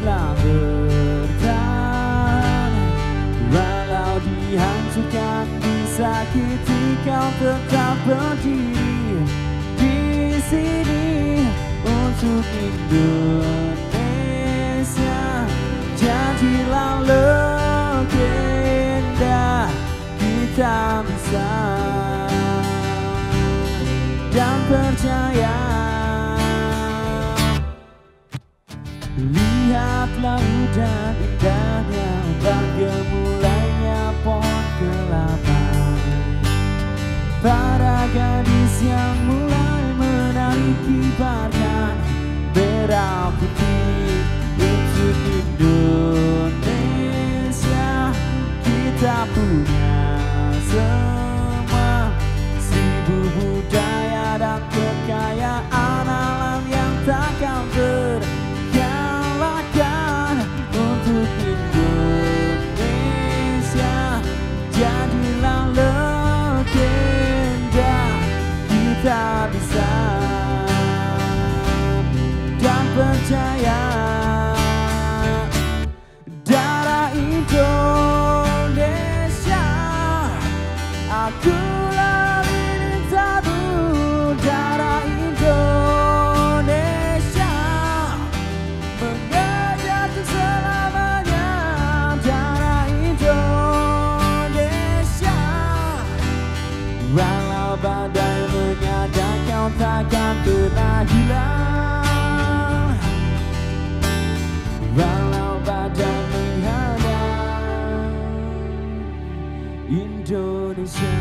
teruslah bertahan. Walau dihancurkan, disakiti, kau tetap berdiri di sini untuk Indonesia. Jadilah legenda, kita bisa dan percaya. Lihatlah hujan indahnya, bergemulainya pohon kelapa. Para gadis yang mulai menari kibarkan merah putih untuk Indonesia. Kita punya semua, seribu budaya dan kekayaan alam yang takkan terkalahkan untuk Indonesia. Jadilah legenda, kita bisa dan percaya. Darah Indonesia, aku lalui satu. Darah Indonesia mengajar selamanya. Darah Indonesia, walau badai menyadang, kau takkan pernah hilang. Walau badai menghadang Indonesia.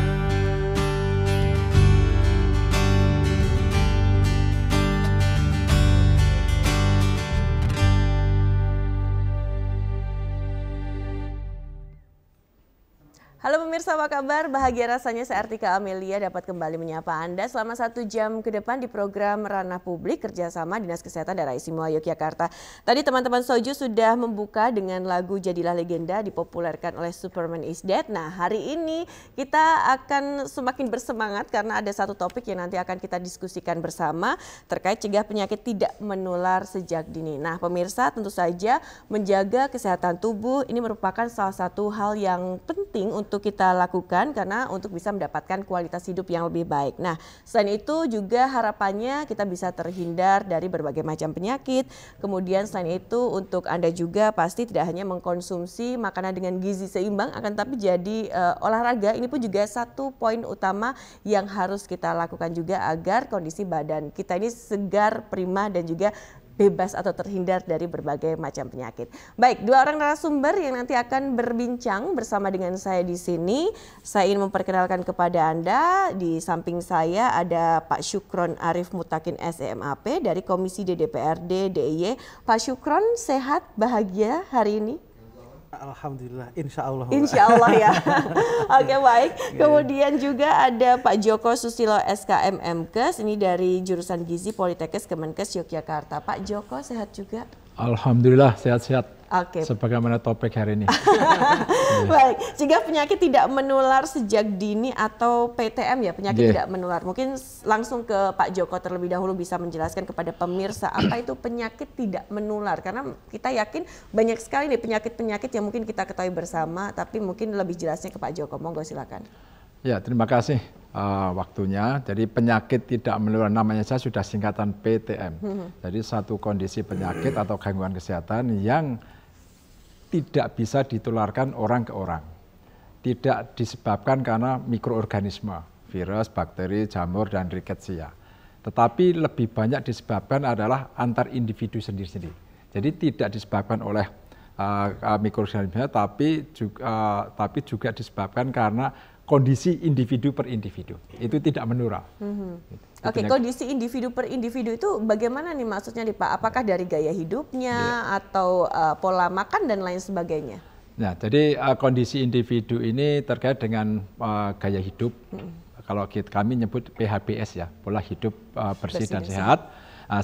Halo pemirsa, apa kabar? Bahagia rasanya saya Artika Amelia dapat kembali menyapa Anda selama 1 jam ke depan di program Ranah Publik kerjasama Dinas Kesehatan Daerah Istimewa Yogyakarta. Tadi teman-teman Soju sudah membuka dengan lagu Jadilah Legenda dipopulerkan oleh Superman is Dead. Nah, hari ini kita akan semakin bersemangat karena ada satu topik yang nanti akan kita diskusikan bersama terkait cegah penyakit tidak menular sejak dini. Nah, pemirsa, tentu saja menjaga kesehatan tubuh ini merupakan salah satu hal yang penting untuk kita lakukan karena untuk bisa mendapatkan kualitas hidup yang lebih baik. Nah, selain itu juga harapannya kita bisa terhindar dari berbagai macam penyakit. Kemudian selain itu untuk Anda juga pasti tidak hanya mengkonsumsi makanan dengan gizi seimbang, akan tapi jadi olahraga. Ini pun juga satu poin utama yang harus kita lakukan juga agar kondisi badan kita ini segar, prima dan juga bebas atau terhindar dari berbagai macam penyakit. Baik, 2 orang narasumber yang nanti akan berbincang bersama dengan saya di sini. Saya ingin memperkenalkan kepada Anda, di samping saya ada Pak Syukron Arif Mutakin SEMAP dari Komisi DPRD DIY. Pak Syukron, sehat, bahagia hari ini? Alhamdulillah, insya Allah. Insya Allah ya. Oke, baik. Kemudian juga ada Pak Joko Susilo SKM MKes, ini dari jurusan Gizi Politekes Kemenkes Yogyakarta. Pak Joko sehat juga? Alhamdulillah sehat-sehat. Oke. Sebagaimana topik hari ini. Baik, jika penyakit tidak menular sejak dini atau PTM ya, penyakit tidak menular. Mungkin langsung ke Pak Joko terlebih dahulu bisa menjelaskan kepada pemirsa apa itu penyakit tidak menular. Karena kita yakin banyak sekali nih penyakit-penyakit yang mungkin kita ketahui bersama, tapi mungkin lebih jelasnya ke Pak Joko. Monggo silakan. Ya, terima kasih waktunya. Jadi penyakit tidak menular namanya saya sudah singkatan PTM. Jadi satu kondisi penyakit atau gangguan kesehatan yang tidak bisa ditularkan orang ke orang. Tidak disebabkan karena mikroorganisme, virus, bakteri, jamur, dan rickettsia. Tetapi lebih banyak disebabkan adalah antar individu sendiri-sendiri. Jadi tidak disebabkan oleh mikroorganisme, tapi juga disebabkan karena kondisi individu per individu. Itu tidak menular. Oke, kondisi individu per individu itu bagaimana nih maksudnya nih Pak? Apakah dari gaya hidupnya atau pola makan dan lain sebagainya? Nah, jadi kondisi individu ini terkait dengan gaya hidup. Kalau kami nyebut PHBS ya, pola hidup bersih dan sehat.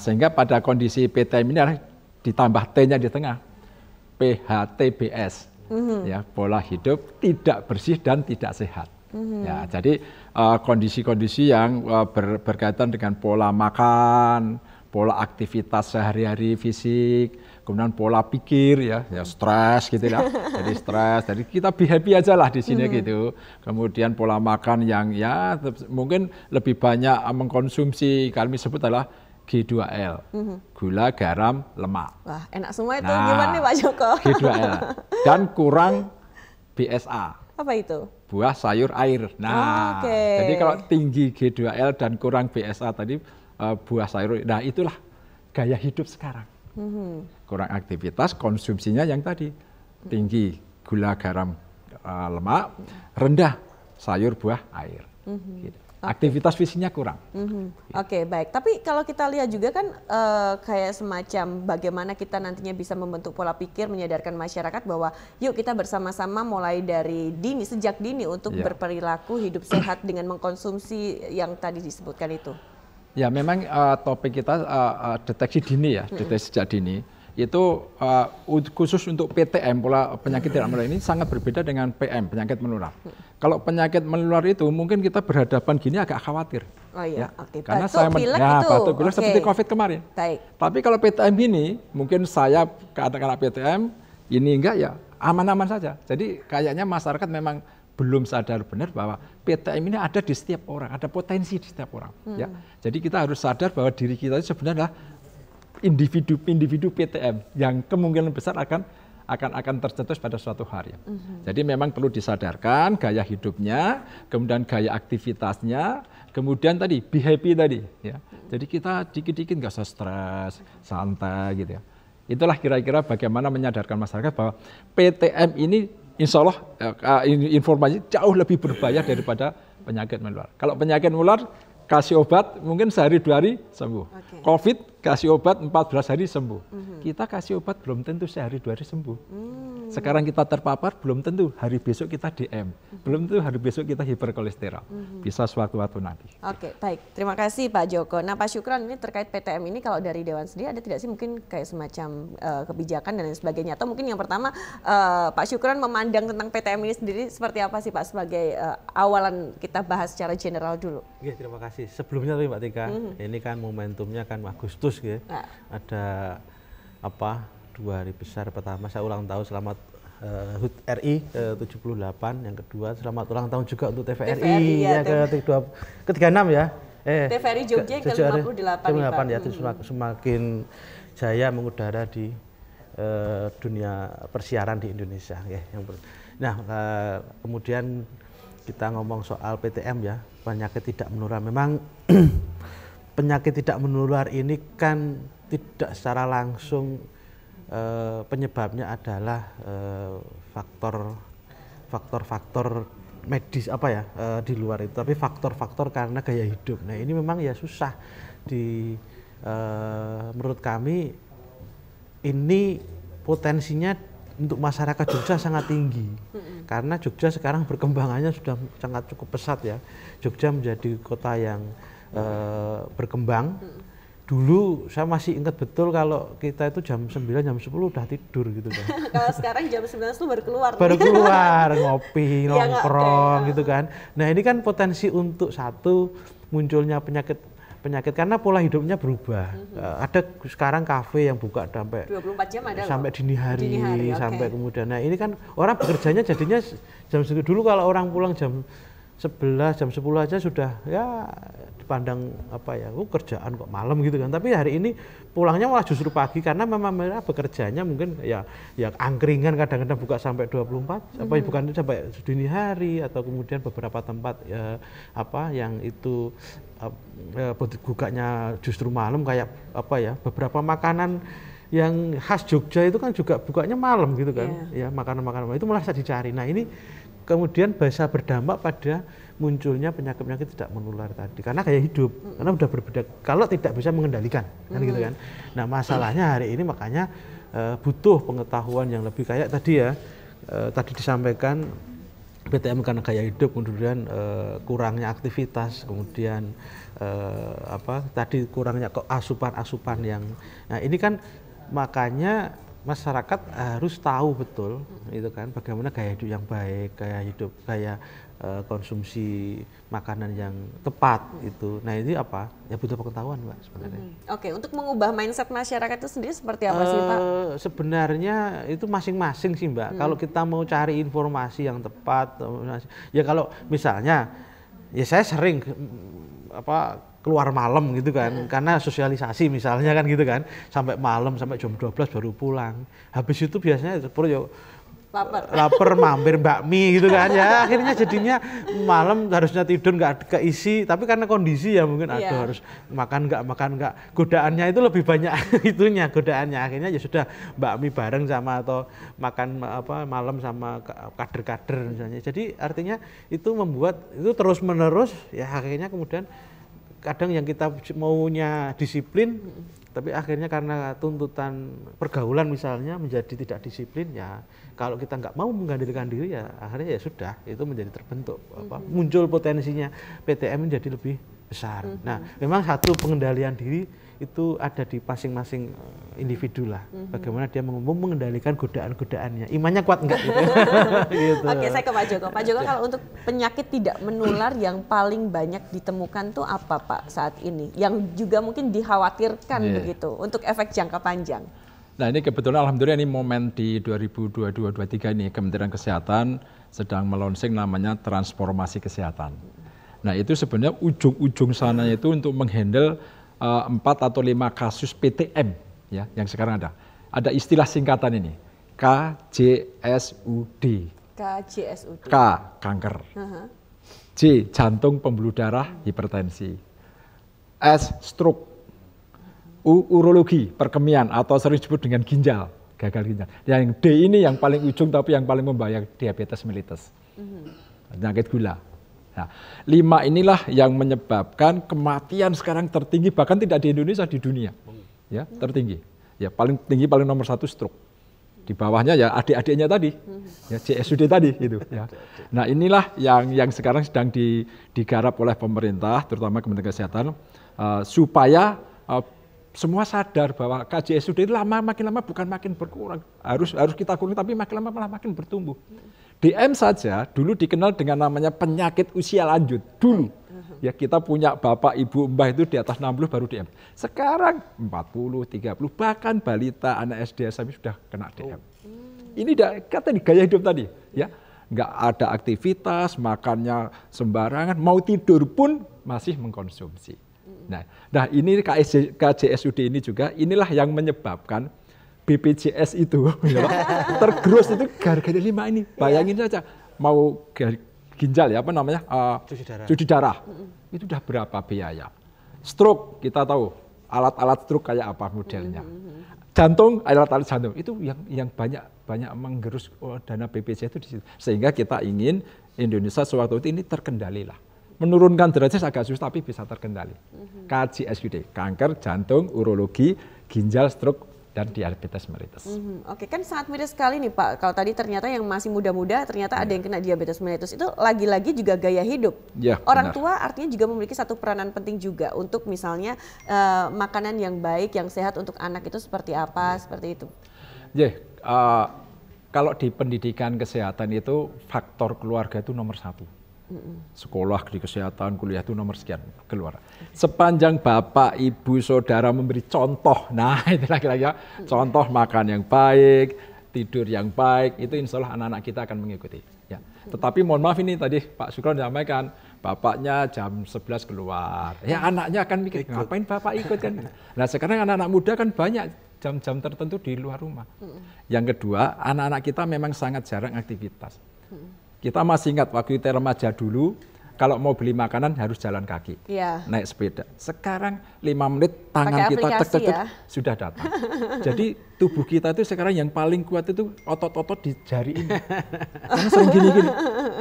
Sehingga pada kondisi PTM ini adalah ditambah T-nya di tengah, PHTBS. Ya, pola hidup tidak bersih dan tidak sehat. Ya, jadi kondisi-kondisi yang berkaitan dengan pola makan, pola aktivitas sehari-hari fisik, kemudian pola pikir ya stres gitu ya. Jadi stres, jadi kita be happy aja lah di sini gitu. Kemudian pola makan yang ya mungkin lebih banyak mengkonsumsi, kami sebut adalah G2L, gula, garam, lemak. Wah, enak semua itu. Gimana nih Pak Joko? G2L. Dan kurang BSA. Apa itu? Buah, sayur, air. Nah, jadi kalau tinggi G2L dan kurang BSA tadi, buah, sayur, nah itulah gaya hidup sekarang. Kurang aktivitas, konsumsinya yang tadi tinggi gula, garam, lemak, rendah sayur, buah, air. Gitu. Aktivitas fisiknya kurang. Oke, baik. Tapi kalau kita lihat juga kan kayak semacam bagaimana kita nantinya bisa membentuk pola pikir, menyadarkan masyarakat bahwa yuk kita bersama-sama mulai dari dini, sejak dini untuk berperilaku hidup sehat dengan mengkonsumsi yang tadi disebutkan itu. Ya, memang topik kita deteksi dini ya, deteksi sejak dini. Itu khusus untuk PTM, pola penyakit tidak menular ini sangat berbeda dengan PM, penyakit menular. Kalau penyakit menular itu mungkin kita berhadapan gini agak khawatir. Oh iya, ya. oke. Karena batuk, pilek itu. Batuk pilek seperti COVID kemarin. Baik. Tapi kalau PTM ini, mungkin saya katakanlah PTM, ini enggak ya aman-aman saja. Jadi kayaknya masyarakat memang belum sadar benar bahwa PTM ini ada di setiap orang, ada potensi di setiap orang. Ya. Jadi kita harus sadar bahwa diri kita itu sebenarnya individu PTM yang kemungkinan besar akan tercetus pada suatu hari. Jadi memang perlu disadarkan gaya hidupnya, kemudian gaya aktivitasnya, kemudian tadi be happy tadi. Ya. Jadi kita dikit-dikit nggak usah stres, santai gitu ya. Itulah kira-kira bagaimana menyadarkan masyarakat bahwa PTM ini insya Allah informasi jauh lebih berbahaya daripada penyakit menular. Kalau penyakit menular kasih obat mungkin sehari 2 hari sembuh. COVID kasih obat 14 hari sembuh. Kita kasih obat belum tentu sehari 2 hari sembuh. Sekarang kita terpapar belum tentu hari besok kita DM. Belum tentu hari besok kita hiperkolesterol. Bisa sewaktu-waktu nanti. Oke, baik. Terima kasih Pak Joko. Nah Pak Syukron, ini terkait PTM ini kalau dari Dewan sendiri ada tidak sih mungkin kayak semacam kebijakan dan lain sebagainya? Atau mungkin yang pertama Pak Syukron memandang tentang PTM ini sendiri seperti apa sih Pak sebagai awalan kita bahas secara general dulu? Oke, terima kasih. Sebelumnya tapi Mbak Tika, ini kan momentumnya kan Agustus ya. Ada apa? 2 hari besar. Pertama saya ulang tahun, selamat HUT RI ke-78, yang kedua selamat ulang tahun juga untuk TVRI ya, ke-36 ya. TVRI Jogja yang ke-58 ya, semakin jaya mengudara di dunia persiaran di Indonesia ya. Nah, kemudian kita ngomong soal PTM ya, penyakit tidak menular. Memang penyakit tidak menular ini kan tidak secara langsung penyebabnya adalah faktor-faktor medis apa ya di luar itu, tapi faktor-faktor karena gaya hidup. Nah ini memang ya susah menurut kami ini potensinya untuk masyarakat Jogja sangat tinggi karena Jogja sekarang perkembangannya sudah sangat cukup pesat ya. Jogja menjadi kota yang berkembang. Dulu saya masih ingat betul kalau kita itu jam 9, jam 10 udah tidur gitu kan. Kalau sekarang jam 9 itu baru keluar. Baru keluar, ngopi, nongkrong gitu kan. Nah ini kan potensi untuk satu munculnya penyakit karena pola hidupnya berubah. Ada sekarang kafe yang buka sampai 24 jam ada sampai dini hari sampai kemudian. Nah ini kan orang bekerjanya jadinya jam segitu. Dulu kalau orang pulang jam 11, jam 10 aja sudah ya dipandang apa ya, kerjaan kok malam gitu kan. Tapi hari ini pulangnya malah justru pagi karena memang mereka bekerjanya mungkin ya angkringan kadang-kadang buka sampai 24, bukan sampai dini hari, atau kemudian beberapa tempat ya, apa yang itu bukanya justru malam kayak apa ya, beberapa makanan yang khas Jogja itu kan juga bukanya malam gitu kan. Ya makanan-makanan itu malah bisa dicari. Nah ini kemudian bisa berdampak pada munculnya penyakit-penyakit tidak menular tadi karena gaya hidup, karena udah berbeda kalau tidak bisa mengendalikan kan gitu kan. Nah masalahnya hari ini makanya butuh pengetahuan yang lebih kayak tadi ya, tadi disampaikan PTM karena gaya hidup, kemudian kurangnya aktivitas, kemudian tadi kurangnya asupan yang, nah ini kan makanya masyarakat harus tahu betul itu kan bagaimana gaya hidup yang baik, gaya konsumsi makanan yang tepat itu. Nah ini apa? Ya butuh pengetahuan Mbak sebenarnya. Oke, untuk mengubah mindset masyarakat itu sendiri seperti apa sih Pak? Sebenarnya itu masing-masing sih Mbak. Kalau kita mau cari informasi yang tepat, ya kalau misalnya, ya saya sering keluar malam gitu kan, karena sosialisasi misalnya kan gitu kan, sampai malam sampai jam 12 baru pulang. Habis itu biasanya perut lapar mampir bakmi gitu kan ya, akhirnya jadinya malam harusnya tidur nggak keisi, tapi karena kondisi ya mungkin harus makan nggak, godaannya itu lebih banyak itunya godaannya, akhirnya ya sudah bakmi bareng sama atau makan malam sama kader-kader misalnya. Jadi artinya itu membuat itu terus menerus ya, akhirnya kemudian kadang yang kita maunya disiplin, tapi akhirnya karena tuntutan pergaulan misalnya menjadi tidak disiplin ya. Kalau kita nggak mau menggantikan diri ya akhirnya ya sudah itu menjadi terbentuk muncul potensinya PTM menjadi lebih besar. Nah, memang satu pengendalian diri itu ada di masing-masing individu lah. Bagaimana dia mengendalikan godaan-godaannya. Imannya kuat enggak gitu. Gitu. Oke, saya ke Pak Joko. Pak Joko, kalau untuk penyakit tidak menular yang paling banyak ditemukan tuh apa Pak saat ini? Yang juga mungkin dikhawatirkan begitu untuk efek jangka panjang. Nah ini kebetulan alhamdulillah ini momen di 2022-2023 ini Kementerian Kesehatan sedang melonsing namanya transformasi kesehatan. Nah itu sebenarnya ujung-ujung sananya itu untuk menghandle 4 atau 5 kasus PTM ya yang sekarang ada. Ada istilah singkatan ini KJSUD. KJSUD. K kanker. J jantung pembuluh darah hipertensi. S stroke. U urologi perkemian atau sering disebut dengan ginjal, gagal ginjal. Yang D ini yang paling ujung tapi yang paling membahayakan diabetes mellitus. Penyakit gula. Nah, 5 inilah yang menyebabkan kematian sekarang tertinggi, bahkan tidak di Indonesia, di dunia. Ya, tertinggi. Ya, paling tinggi paling nomor 1 stroke. Di bawahnya ya adik-adiknya tadi, ya JSUD tadi gitu ya. Nah, inilah yang sekarang sedang digarap oleh pemerintah, terutama Kementerian Kesehatan supaya semua sadar bahwa KJSUD itu makin lama bukan makin berkurang, harus kita kurangi, tapi makin lama malah makin bertumbuh. DM saja dulu dikenal dengan namanya penyakit usia lanjut dulu. Ya kita punya bapak ibu mbah itu di atas 60 baru DM. Sekarang 40, 30 bahkan balita anak SD SMP sudah kena DM. Ini kata di gaya hidup tadi ya. Nggak ada aktivitas, makannya sembarangan, mau tidur pun masih mengkonsumsi. Nah ini KJSUD ini juga inilah yang menyebabkan BPJS itu tergerus itu gara-gara 5 ini. Bayangin saja mau ginjal ya cuci darah. Itu udah berapa biaya. Stroke kita tahu alat-alat stroke kayak apa modelnya. Jantung, alat-alat jantung itu yang banyak menggerus dana BPJS itu di situ. Sehingga kita ingin Indonesia sewaktu itu ini terkendali lah. Menurunkan derajat agak susah tapi bisa terkendali. KJSUD, kanker, jantung, urologi, ginjal, stroke, dan diabetes mellitus. Oke, kan sangat miris sekali nih Pak. Kalau tadi ternyata yang masih muda-muda ternyata ada yang kena diabetes mellitus. Itu lagi-lagi juga gaya hidup. Ya, orang benar. tua artinya juga memiliki satu peranan penting juga untuk misalnya makanan yang baik, yang sehat untuk anak itu seperti apa, seperti itu. Kalau di pendidikan kesehatan itu faktor keluarga itu nomor 1. Sekolah di kesehatan, kuliah itu nomor sekian keluar. Sepanjang bapak, ibu, saudara memberi contoh, nah itu lagi-lagi contoh makan yang baik, tidur yang baik, itu insya Allah anak-anak kita akan mengikuti. Ya. Tetapi mohon maaf ini tadi Pak Sukron sampaikan, bapaknya jam 11 keluar, ya anaknya akan mikir ngapain bapak ikut kan? Nah sekarang anak-anak muda kan banyak jam-jam tertentu di luar rumah. Yang kedua, anak-anak kita memang sangat jarang aktivitas. Kita masih ingat waktu kita remaja dulu, kalau mau beli makanan harus jalan kaki, naik sepeda. Sekarang 5 menit tangan kita tek-tek sudah datang. Jadi tubuh kita itu sekarang yang paling kuat itu otot-otot di jari ini. Karena sering gini-gini,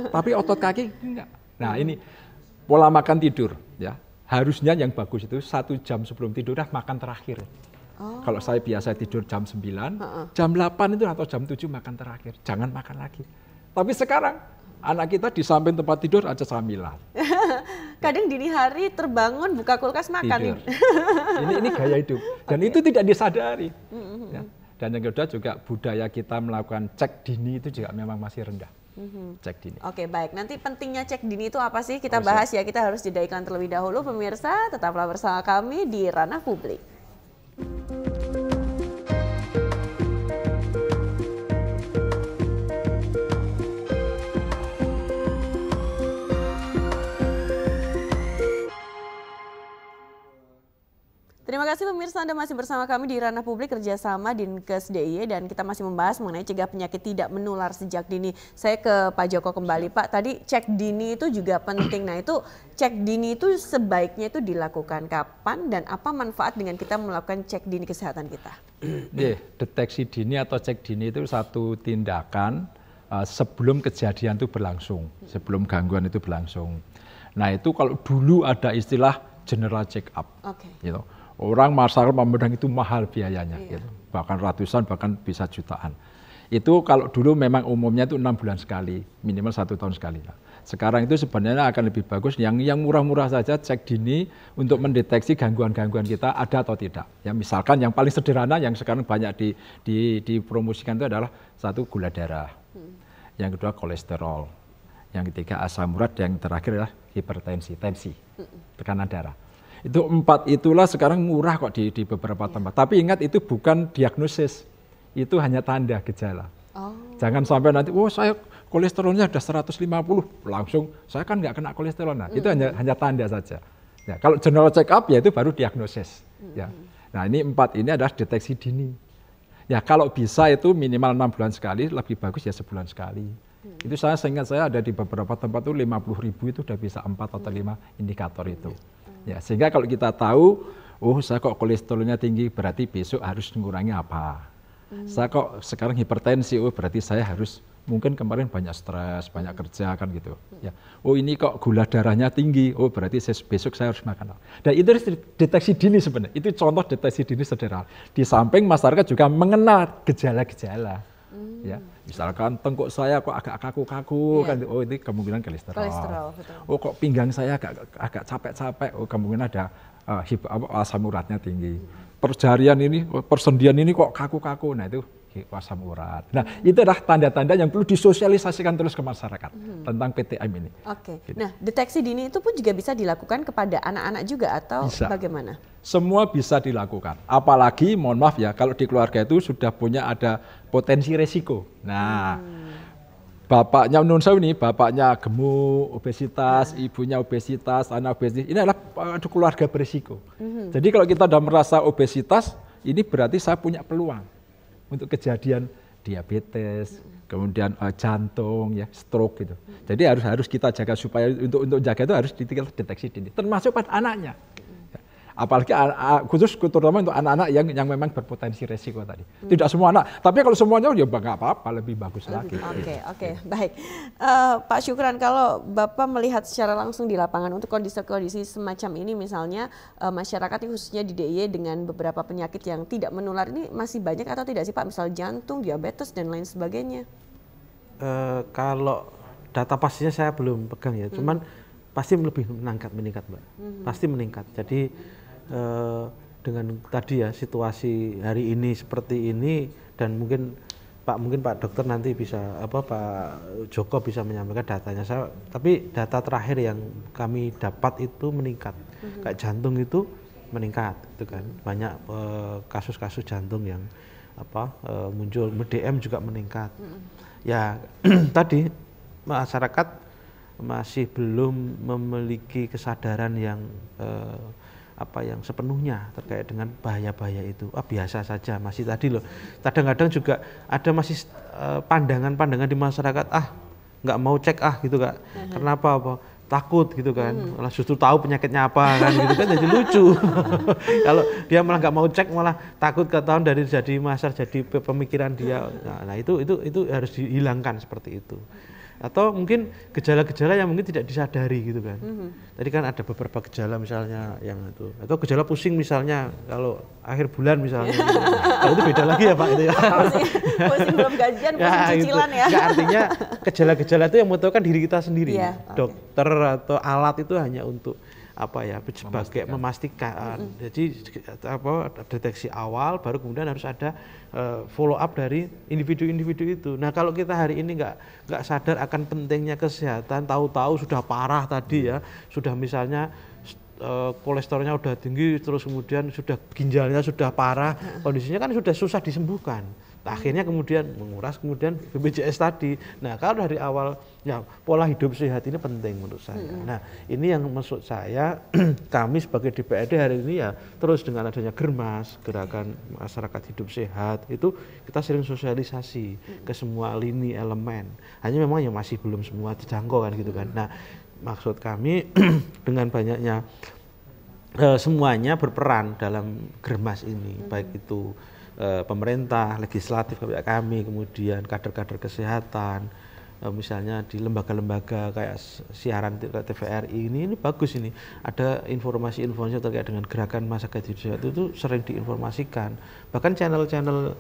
tapi otot kaki enggak. Nah ini pola makan tidur ya. Harusnya yang bagus itu 1 jam sebelum tidur udah makan terakhir. Kalau saya biasa tidur jam 9, jam 8 itu atau jam 7 makan terakhir. Jangan makan lagi. Tapi sekarang anak kita di samping tempat tidur aja camilan. Kadang dini hari terbangun buka kulkas makan. Ini gaya hidup dan itu tidak disadari. Ya. Dan yang kedua juga budaya kita melakukan cek dini itu juga memang masih rendah. Cek dini. Oke, baik. Nanti pentingnya cek dini itu apa sih? Kita bahas ya. Kita harus jeda iklan terlebih dahulu. Pemirsa, tetaplah bersama kami di Ranah Publik. Terima kasih pemirsa, Anda masih bersama kami di Ranah Publik kerjasama Dinkes DIY dan kita masih membahas mengenai cegah penyakit tidak menular sejak dini. Saya ke Pak Joko kembali. Pak, tadi cek dini itu juga penting. Nah itu cek dini itu sebaiknya itu dilakukan kapan dan apa manfaat dengan kita melakukan cek dini kesehatan kita? Deteksi dini atau cek dini itu satu tindakan sebelum kejadian itu berlangsung, sebelum gangguan itu berlangsung. Nah itu kalau dulu ada istilah general check up, gitu. Orang masyarakat memandang itu mahal biayanya, gitu. Bahkan ratusan, bahkan bisa jutaan. Itu kalau dulu memang umumnya itu 6 bulan sekali, minimal 1 tahun sekali. Sekarang itu sebenarnya akan lebih bagus yang murah-murah saja cek dini untuk mendeteksi gangguan-gangguan kita ada atau tidak. Ya misalkan yang paling sederhana yang sekarang banyak dipromosikan itu adalah satu gula darah, yang kedua kolesterol, yang ketiga asam urat, yang terakhir adalah hipertensi, tensi, tekanan darah. Itu 4 itulah sekarang murah kok di beberapa tempat. Tapi ingat itu bukan diagnosis, itu hanya tanda gejala. Jangan sampai nanti, saya kolesterolnya sudah 150, langsung saya kan nggak kena kolesterol. Nah, itu hanya tanda saja. Ya, kalau general check up ya itu baru diagnosis. Ya. Nah ini 4 ini adalah deteksi dini. Ya kalau bisa itu minimal 6 bulan sekali, lebih bagus ya sebulan sekali. Itu saya seingat saya ada di beberapa tempat itu 50.000 itu sudah bisa 4 atau 5 indikator itu. Ya, sehingga kalau kita tahu, saya kok kolesterolnya tinggi, berarti besok harus mengurangi apa. Saya kok sekarang hipertensi, berarti saya harus, mungkin kemarin banyak stres, banyak kerja kan gitu. Ya, ini kok gula darahnya tinggi, berarti besok saya harus makan apa. Dan itu deteksi dini sebenarnya, itu contoh deteksi dini sederhana. Di samping masyarakat juga mengenal gejala-gejala. Ya, misalkan tengkuk saya kok agak kaku-kaku kan, ini kemungkinan kolesterol. Betul. Kok pinggang saya agak capek-capek, kemungkinan ada asam uratnya tinggi. Perjarian ini, persendian ini kok kaku-kaku, nah itu asam urat. Nah itu adalah tanda-tanda yang perlu disosialisasikan terus ke masyarakat tentang PTM ini. Gitu. Nah deteksi dini itu pun juga bisa dilakukan kepada anak-anak juga atau bagaimana? Semua bisa dilakukan. Apalagi mohon maaf ya kalau di keluarga itu sudah punya ada potensi resiko. Nah bapaknya menurut saya ini, bapaknya gemuk, obesitas, ibunya obesitas, anak obesitas, ini adalah keluarga berisiko. Jadi kalau kita sudah merasa obesitas, ini berarti saya punya peluang untuk kejadian diabetes, kemudian jantung, ya, stroke gitu. Jadi harus kita jaga supaya untuk jaga itu harus deteksi dini, termasuk pada anaknya. Apalagi khusus terutama untuk anak-anak yang memang berpotensi resiko tadi. Tidak semua anak, tapi kalau semuanya ya nggak apa-apa, lebih bagus lagi. Oke, baik. Pak Syukran, kalau Bapak melihat secara langsung di lapangan untuk kondisi-kondisi semacam ini, misalnya masyarakat khususnya di DIY dengan beberapa penyakit yang tidak menular ini masih banyak atau tidak sih Pak? Misal jantung, diabetes dan lain sebagainya. Kalau data pastinya saya belum pegang ya, cuman pasti lebih meningkat Mbak. Pasti meningkat. Jadi dengan tadi ya situasi hari ini seperti ini dan mungkin Pak Dokter nanti bisa Pak Joko bisa menyampaikan datanya saya, tapi data terakhir yang kami dapat itu meningkat. Kayak jantung itu meningkat itu kan. Banyak kasus-kasus jantung yang muncul, DM juga meningkat. Ya tadi masyarakat masih belum memiliki kesadaran yang yang sepenuhnya terkait dengan bahaya-bahaya itu. Biasa saja, masih tadi loh. Kadang-kadang juga ada masih pandangan-pandangan di masyarakat, nggak mau cek gitu Kak. Kenapa? Takut gitu kan. Malah justru tahu penyakitnya apa kan gitu kan, jadi lucu. Kalau dia malah nggak mau cek, malah takut ketahuan dari jadi masalah, jadi pemikiran dia. Nah itu harus dihilangkan seperti itu. Atau mungkin gejala-gejala yang mungkin tidak disadari gitu kan. Tadi kan ada beberapa gejala misalnya yang itu, atau gejala pusing misalnya kalau akhir bulan misalnya. Gitu. Kalau itu beda lagi ya Pak itu ya. Pusing belum gajian, pusing cicilan ya. Nggak, artinya gejala-gejala itu yang membutuhkan diri kita sendiri. Dokter atau alat itu hanya untuk sebagai memastikan. Jadi deteksi awal, baru kemudian harus ada follow up dari individu-individu itu. Nah kalau kita hari ini nggak sadar akan pentingnya kesehatan, tahu-tahu sudah parah tadi ya, sudah misalnya kolesterolnya udah tinggi, terus kemudian sudah ginjalnya sudah parah, kondisinya kan sudah susah disembuhkan. Akhirnya kemudian menguras kemudian BPJS tadi. Nah kalau dari awal ya pola hidup sehat ini penting menurut saya. Nah ini yang maksud saya kami sebagai DPRD hari ini ya terus dengan adanya Germas, gerakan masyarakat hidup sehat, itu kita sering sosialisasi ke semua lini elemen. Hanya memang yang masih belum semua terjangkau kan gitu kan. Nah maksud kami dengan banyaknya semuanya berperan dalam Germas ini, baik itu pemerintah, legislatif kayak kami, kemudian kader-kader kesehatan, misalnya di lembaga-lembaga kayak siaran TVRI ini bagus ini, ada informasi-informasi terkait dengan gerakan masyarakat hidup sehat itu sering diinformasikan, bahkan channel-channel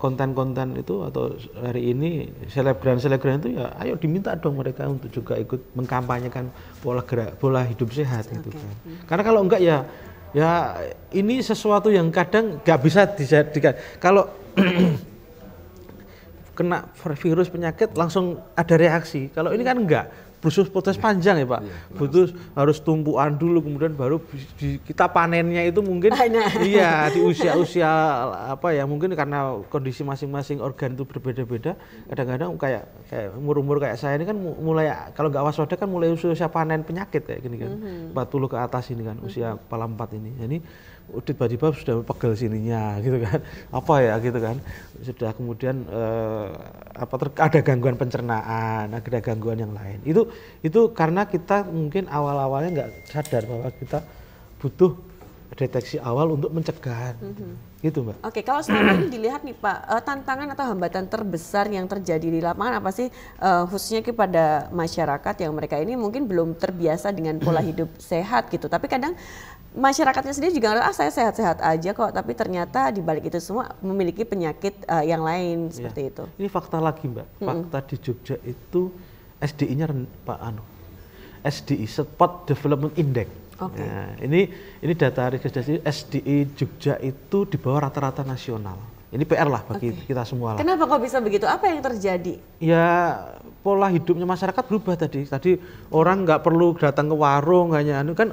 konten-konten itu atau hari ini selebgram itu ya ayo diminta dong mereka untuk juga ikut mengkampanyekan pola hidup sehat gitu kan. Karena kalau enggak ya ini sesuatu yang kadang nggak bisa dijadikan. Kalau kena virus penyakit langsung ada reaksi. Kalau ini kan enggak, proses panjang ya Pak. Butuh harus tumpuan dulu, kemudian baru kita panennya itu mungkin iya di usia-usia mungkin karena kondisi masing-masing organ itu berbeda-beda. Kadang-kadang kayak umur kayak saya ini kan mulai kalau nggak waspada kan mulai usia panen penyakit kayak gini kan. 40 ke atas ini kan usia kepala 4 ini. Jadi tiba-tiba sudah pegel sininya gitu kan. Gitu kan. Sudah kemudian ada gangguan pencernaan, ada gangguan yang lain. Itu karena kita mungkin awal-awalnya nggak sadar bahwa kita butuh deteksi awal untuk mencegah. Gitu Mbak. Oke, kalau selama ini dilihat nih Pak, tantangan atau hambatan terbesar yang terjadi di lapangan apa sih, khususnya kepada masyarakat yang mereka ini mungkin belum terbiasa dengan pola hidup sehat gitu, tapi kadang masyarakatnya sendiri juga ngerasa saya sehat-sehat aja kok, tapi ternyata di balik itu semua memiliki penyakit yang lain seperti itu. Ini fakta lagi Mbak, fakta di Jogja itu SDI-nya SDI Spot Development Index. Nah, ini data registrasi SDI Jogja itu di bawah rata-rata nasional. Ini PR lah bagi kita semua lah. Kenapa kok bisa begitu? Apa yang terjadi? Ya pola hidupnya masyarakat berubah tadi. Tadi orang nggak perlu datang ke warung, hanya kan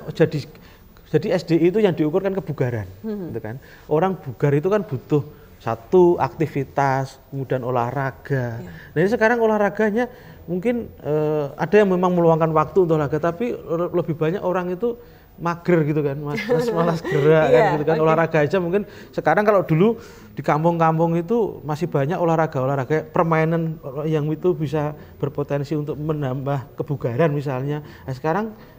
jadi SDI itu yang diukur kan kebugaran, gitu kan. Orang bugar itu kan butuh satu aktivitas, kemudian olahraga. Nah ini sekarang olahraganya mungkin ada yang memang meluangkan waktu untuk olahraga, tapi lebih banyak orang itu mager gitu kan, malas gerak kan gitu kan. Olahraga aja mungkin sekarang kalau dulu di kampung-kampung itu masih banyak olahraga permainan yang itu bisa berpotensi untuk menambah kebugaran misalnya. Nah, sekarang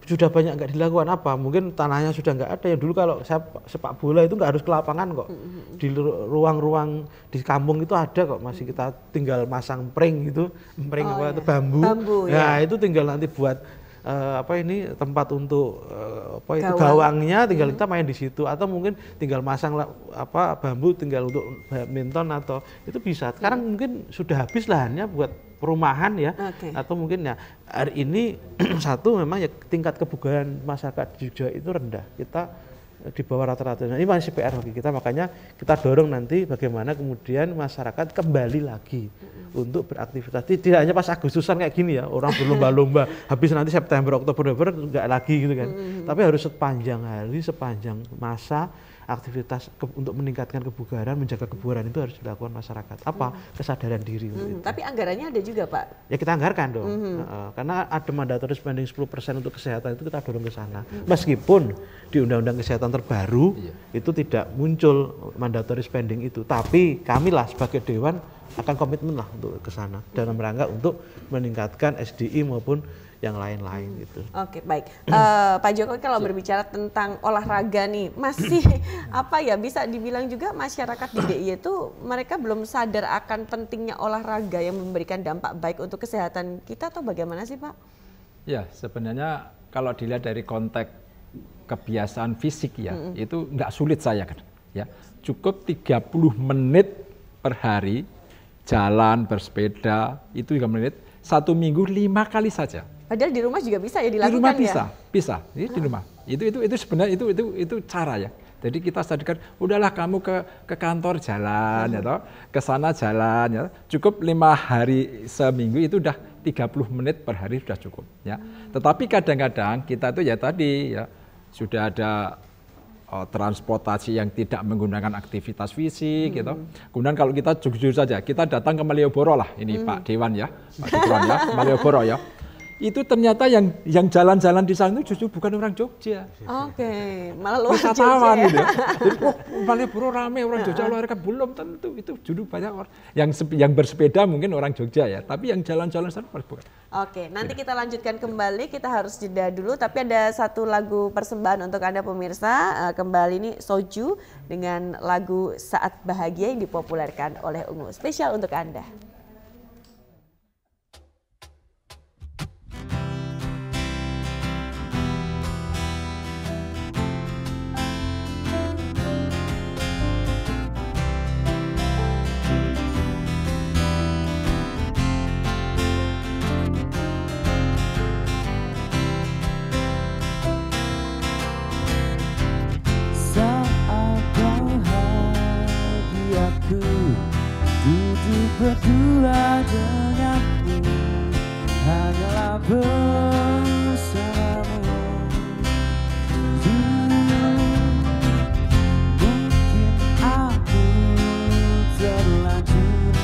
sudah banyak nggak dilakukan mungkin tanahnya sudah nggak ada. Yang dulu kalau saya sepak bola itu nggak harus ke lapangan kok, di ruang-ruang di kampung itu ada kok, masih kita tinggal masang pring itu bambu ya itu tinggal nanti buat tempat untuk gawangnya, tinggal kita main di situ, atau mungkin tinggal masang bambu tinggal untuk badminton atau itu bisa. Sekarang mungkin sudah habis lahannya buat perumahan ya, atau mungkin ya hari ini satu memang ya tingkat kebugaran masyarakat di Jogja itu rendah, kita di bawah rata-rata. Nah, ini masih PR bagi kita, makanya kita dorong nanti bagaimana kemudian masyarakat kembali lagi untuk beraktivitas. Tidak hanya pas Agustusan kayak gini ya, orang berlomba-lomba, habis nanti September, Oktober, November enggak lagi gitu kan. Tapi harus sepanjang hari, sepanjang masa aktivitas untuk meningkatkan kebugaran, menjaga kebugaran itu harus dilakukan masyarakat. Kesadaran diri. Tapi anggarannya ada juga Pak? Ya kita anggarkan dong, karena ada mandatory spending 10% untuk kesehatan, itu kita dorong ke sana. Meskipun di Undang-Undang Kesehatan terbaru itu tidak muncul mandatory spending itu, tapi kami lah sebagai Dewan akan komitmen lah untuk ke sana dalam rangka untuk meningkatkan SDI maupun yang lain-lain gitu. Oke, baik. Pak Jokowi kalau berbicara tentang olahraga nih, masih bisa dibilang juga masyarakat di DIY itu mereka belum sadar akan pentingnya olahraga yang memberikan dampak baik untuk kesehatan kita, atau bagaimana sih Pak? Ya, sebenarnya kalau dilihat dari konteks kebiasaan fisik ya, itu nggak sulit saya kan. Ya, cukup 30 menit per hari jalan, bersepeda, itu 3 menit, 1 minggu 5 kali saja. Padahal di rumah juga bisa ya Di dilakukan rumah ya? bisa. Di rumah. Itu sebenarnya itu cara ya. Jadi kita sadarkan, udahlah kamu ke kantor jalan ya toh, ke sana jalan ya. Cukup 5 hari seminggu itu udah 30 menit per hari sudah cukup ya. Tetapi kadang-kadang kita tuh ya tadi ya sudah ada transportasi yang tidak menggunakan aktivitas fisik gitu. Kemudian kalau kita jujur saja, kita datang ke Malioboro lah, ini Pak Dewan ya, Malioboro ya. Itu ternyata yang jalan-jalan di sana itu justru bukan orang Jogja. Oke, malah luar Wisatawan Jogja ya. gitu. Jadi, Malioboro rame orang Jogja olahraga, belum tentu itu justru banyak orang yang bersepeda mungkin orang Jogja ya, tapi yang jalan-jalan sana bukan. Oke, nanti kita lanjutkan kembali, kita harus jeda dulu, tapi ada satu lagu persembahan untuk Anda pemirsa. Kembali ini Soju dengan lagu Saat Bahagia yang dipopulerkan oleh Ungu. Spesial untuk Anda. Berdua denganmu hanyalah bersamamu. Mungkin aku terlanjur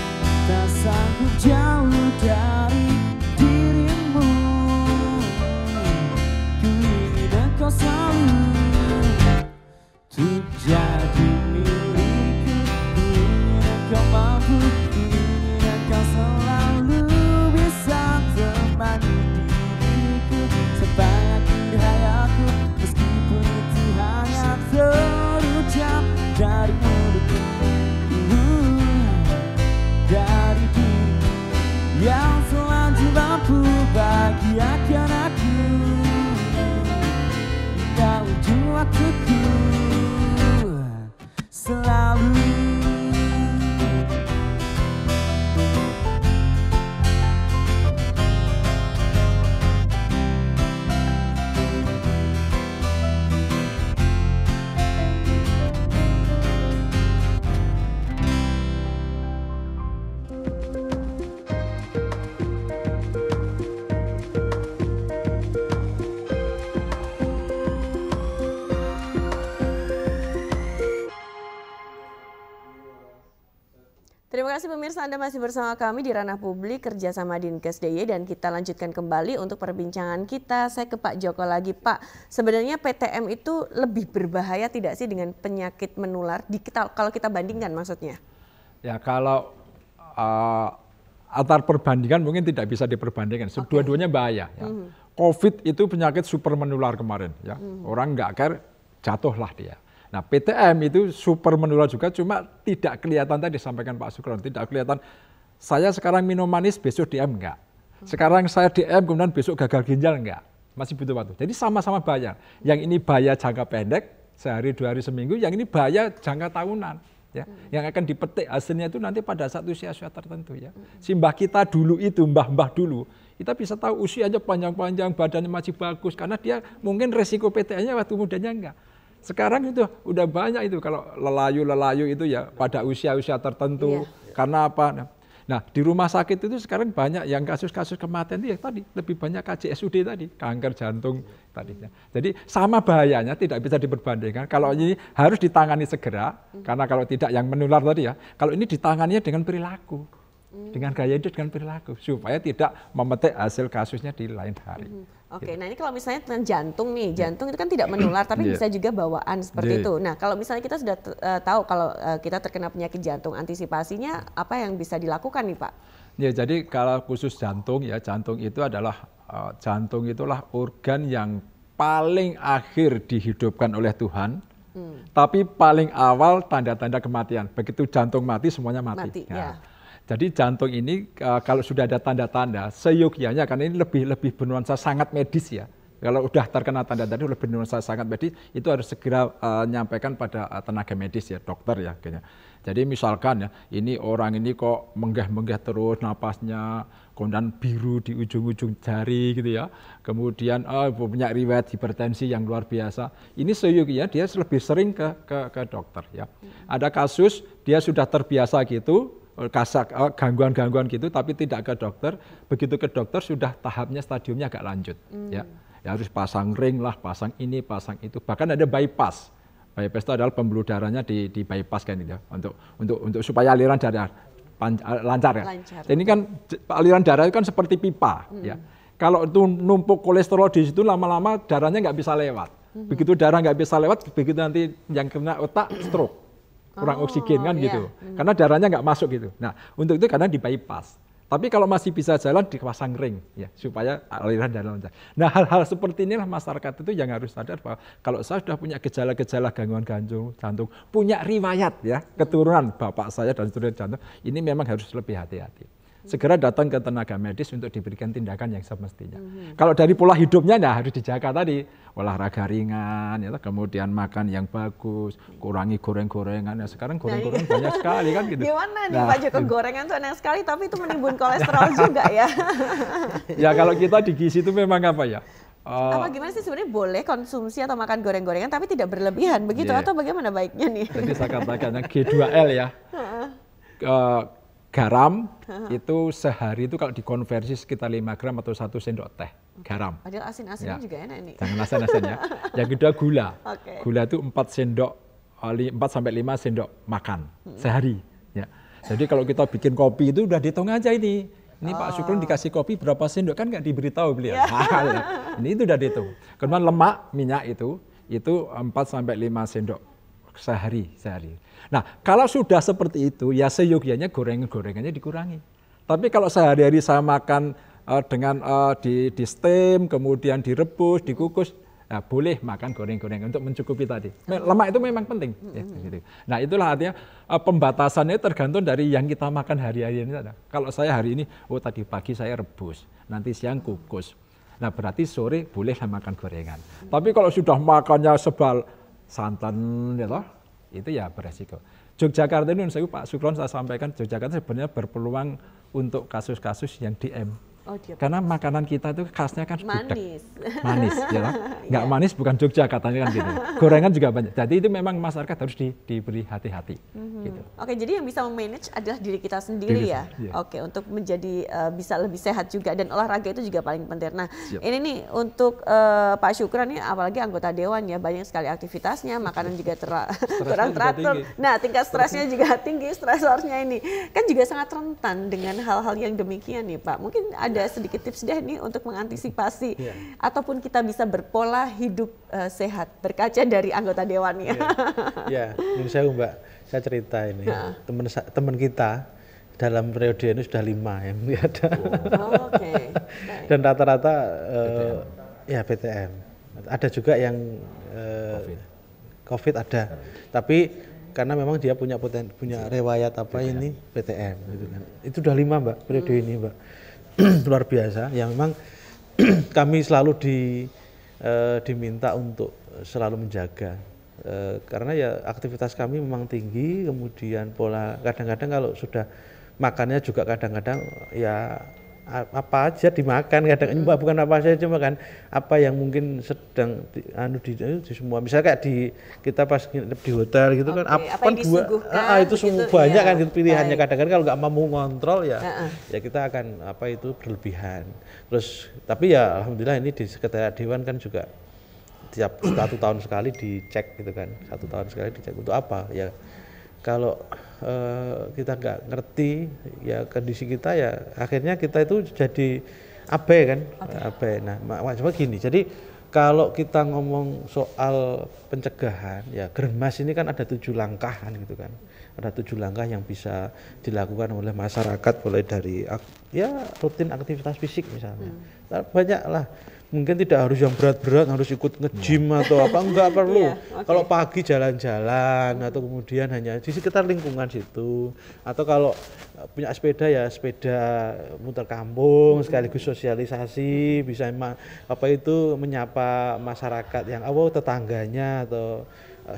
tak sanggup jauh dari dirimu. Ku ingin engkau selalu untuk jadi milikku. Ku ingin engkau mampu. Selalu bisa temani diriku sampai akhir hayatku, meskipun itu hanya terucap dari mulutku, dari dirimu yang selalu mampu bahagiakan aku hingga ujung waktuku selalu. Terima kasih pemirsa, Anda masih bersama kami di Ranah Publik kerjasama Dinkes DIY dan kita lanjutkan kembali untuk perbincangan kita. Saya ke Pak Joko lagi. Pak, sebenarnya PTM itu lebih berbahaya tidak sih dengan penyakit menular kalau kita bandingkan maksudnya? Ya kalau antar perbandingan mungkin tidak bisa diperbandingkan. Dua-duanya bahaya. Ya. COVID itu penyakit super menular kemarin. Ya. Orang nggak care, jatuhlah dia. Nah PTM itu super menular juga, cuma tidak kelihatan tadi disampaikan Pak Sukron, tidak kelihatan. Saya sekarang minum manis, besok DM enggak. Sekarang saya DM, kemudian besok gagal ginjal enggak. Masih butuh waktu. Jadi sama-sama bahaya. Yang ini bahaya jangka pendek, sehari, 2 hari, seminggu. Yang ini bahaya jangka tahunan. Ya, yang akan dipetik hasilnya itu nanti pada saat usia-usia tertentu. Ya. Simbah kita dulu itu, mbah-mbah dulu, kita bisa tahu usianya panjang-panjang, badannya masih bagus, karena dia mungkin resiko PTM-nya waktu mudanya enggak. Sekarang itu udah banyak itu kalau lelayu itu ya pada usia-usia tertentu. Karena apa? Nah di rumah sakit itu sekarang banyak yang kasus-kasus kematian itu ya tadi lebih banyak KJSUD tadi, kanker jantung tadi. Jadi sama bahayanya, tidak bisa diperbandingkan. Kalau ini harus ditangani segera, karena kalau tidak yang menular tadi ya. Kalau ini ditanganinya dengan perilaku, dengan gaya hidup, dengan perilaku, supaya tidak memetik hasil kasusnya di lain hari. Oke, nah ini kalau misalnya tentang jantung nih, jantung itu kan tidak menular tapi bisa juga bawaan seperti itu. Nah kalau misalnya kita sudah tahu kalau kita terkena penyakit jantung, antisipasinya apa yang bisa dilakukan nih Pak? Ya jadi kalau khusus jantung ya, jantung itu adalah jantung itulah organ yang paling akhir dihidupkan oleh Tuhan, tapi paling awal tanda-tanda kematian. Begitu jantung mati semuanya mati. Ya. Jadi jantung ini kalau sudah ada tanda-tanda, seyogyanya karena ini lebih bernuansa sangat medis ya. kalau udah terkena tanda tadi oleh bernuansa sangat medis, itu harus segera nyampaikan pada tenaga medis ya, dokter ya kayaknya. Jadi misalkan ya, ini orang ini kok menggah-menggah terus napasnya, kemudian biru di ujung-ujung jari gitu ya. Kemudian punya riwayat hipertensi yang luar biasa. Ini seyogianya dia lebih sering ke dokter ya. Ada kasus dia sudah terbiasa gitu, gangguan-gangguan gitu, tapi tidak ke dokter. Begitu ke dokter sudah tahapnya stadiumnya agak lanjut ya. Ya harus pasang ring lah, pasang ini, pasang itu. Bahkan ada bypass. Bypass itu adalah pembuluh darahnya di bypass kan gitu, untuk supaya aliran darah lancar ya. Lancar. Ini kan aliran darah itu kan seperti pipa ya. Kalau itu numpuk kolesterol di situ lama-lama darahnya nggak bisa lewat. Begitu darah nggak bisa lewat, begitu nanti yang kena otak stroke, kurang oksigen kan gitu. Karena darahnya nggak masuk gitu. Nah untuk itu karena di bypass. Tapi kalau masih bisa jalan dipasang ring ya supaya aliran darah lancar. Nah hal-hal seperti inilah masyarakat itu yang harus sadar bahwa kalau saya sudah punya gejala-gejala gangguan jantung, punya riwayat ya keturunan bapak saya dan seterusnya jantung, ini memang harus lebih hati-hati. Segera datang ke tenaga medis untuk diberikan tindakan yang semestinya. Kalau dari pola hidupnya nah harus dijaga tadi, olahraga ringan, ya, kemudian makan yang bagus, kurangi goreng-gorengan. Ya sekarang goreng-gorengan banyak sekali kan gitu. Gimana nih Pak Joko, gorengan tuh enak sekali tapi itu menimbun kolesterol juga ya. Ya kalau kita di gizi itu memang apa ya? Apa gimana sih sebenarnya boleh konsumsi atau makan goreng-gorengan tapi tidak berlebihan begitu atau bagaimana baiknya nih? Jadi saya katakan G2L ya. Garam itu sehari itu kalau dikonversi sekitar 5 gram atau 1 sendok teh garam. Padahal asin-asinnya juga enak nih. Jangan asin-asin ya. Yang kedua gula. Gula itu 4 sampai 5 sendok makan sehari. Ya. Jadi kalau kita bikin kopi itu udah dihitung aja ini. Ini Pak Sugeng dikasih kopi berapa sendok kan nggak diberitahu beliau. Ini itu udah dihitung. Kemudian lemak, minyak itu 4 sampai 5 sendok sehari. Nah, kalau sudah seperti itu, ya seyogianya gorengannya dikurangi. Tapi kalau sehari-hari saya makan dengan di steam, kemudian direbus, dikukus, ya boleh makan goreng-gorengan untuk mencukupi tadi. Lemak itu memang penting. Ya, gitu. Nah, itulah artinya pembatasannya tergantung dari yang kita makan hari-hari ini. Kalau saya hari ini, tadi pagi saya rebus, nanti siang kukus. Nah, berarti sore bolehlah makan gorengan. Tapi kalau sudah makannya sebal santan, ya toh, itu ya beresiko. Yogyakarta ini Pak Sugeng saya sampaikan, Yogyakarta sebenarnya berpeluang untuk kasus-kasus yang DM. Karena makanan kita itu khasnya kan gudeg. Manis ya. Nggak manis bukan Jogja katanya kan gitu. Gorengan juga banyak. Jadi itu memang masyarakat harus diberi hati-hati. Gitu. Oke, jadi yang bisa memanage adalah diri kita sendiri ya. Oke, untuk menjadi bisa lebih sehat juga dan olahraga itu juga paling penting. Nah, ini nih untuk Pak Sugeng nih apalagi anggota dewan ya, banyak sekali aktivitasnya, makanan juga kurang teratur. Nah, tingkat stresnya juga tinggi, stresornya ini kan juga sangat rentan dengan hal-hal yang demikian nih Pak. Mungkin ada sedikit tips deh nih untuk mengantisipasi ataupun kita bisa berpola hidup sehat berkaca dari anggota dewannya. Ya, ini saya Mbak, saya cerita ini teman kita dalam periode ini sudah 5 yang ada. Dan rata-rata ya PTM. Ada juga yang COVID ada, tapi karena memang dia punya riwayat ini PTM gitu kan. Itu udah 5 Mbak periode ini Mbak. Luar biasa yang memang kami selalu diminta untuk selalu menjaga karena ya aktivitas kami memang tinggi, kemudian pola kadang-kadang kalau sudah makannya juga kadang-kadang ya apa aja dimakan, kadang bukan apa saja cuma kan apa yang mungkin sedang di semua, misalnya kayak kita pas di hotel gitu kan apa itu semua gitu, banyak kan gitu pilihannya. Kadang-kadang kalau nggak mampu ngontrol ya kita akan itu berlebihan. Terus tapi ya alhamdulillah ini di Sekretariat Dewan kan juga tiap 1 tahun sekali dicek gitu kan, 1 tahun sekali dicek untuk apa ya. Kalau kita nggak ngerti ya kondisi kita ya akhirnya kita itu jadi abai kan, abai. Nah cuma gini, jadi kalau kita ngomong soal pencegahan ya Germas ini kan ada 7 langkah kan gitu kan, ada 7 langkah yang bisa dilakukan oleh masyarakat mulai dari ya rutin aktivitas fisik misalnya, banyak lah mungkin tidak harus yang berat-berat, harus ikut nge-gym atau apa, enggak perlu. Kalau pagi jalan-jalan atau kemudian hanya di sekitar lingkungan situ, atau kalau punya sepeda ya sepeda muter kampung sekaligus sosialisasi, bisa menyapa masyarakat yang tetangganya, atau